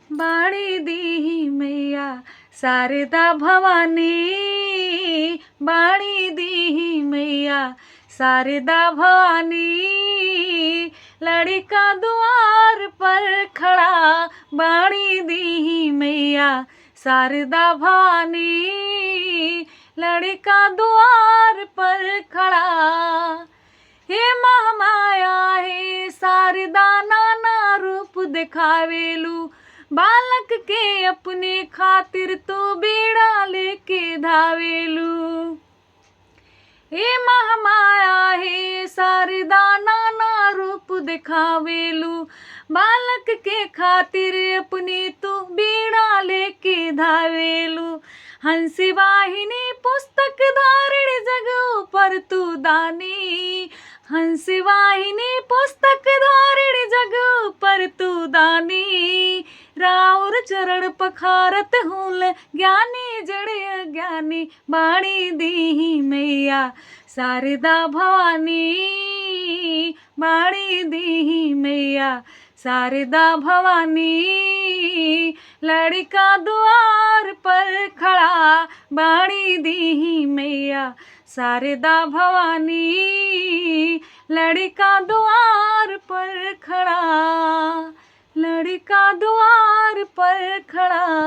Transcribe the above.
बाड़ी दीही मैया शारदा भवानी, बाड़ी दीही मैया शारदा भवानी। लड़का द्वार पर खड़ा, बाड़ी दीही मैया शारदा भवानी। लड़का द्वार पर खड़ा, हे महामाया हे शारदा नाना रूप दिखावेलू। बालक के अपने खातिर तो बीड़ा लेके धावेलू। हे महामाया हे शारदा नाना रूप दिखावेलू। बालक के खातिर अपनी तो बीड़ा लेके धावेलू। हंसी वाहिनी पुस्तक धारिणी जग ऊपर तू दानी। हंसी वाहिनी पुस्तक धारिणी जग ऊपर तू दानी। राउर चरण पखारत हूल ज्ञानी जड़े अज्ञानी। बाणी दीही मैया शारदा भवानी, बाणी दीही मैया शारदा भवानी। लड़का द्वार पर खड़ा, बाणी दीही मैया शारदा भवानी। लड़का द्वार पर खड़ा, लड़का द्वार पर खड़ा।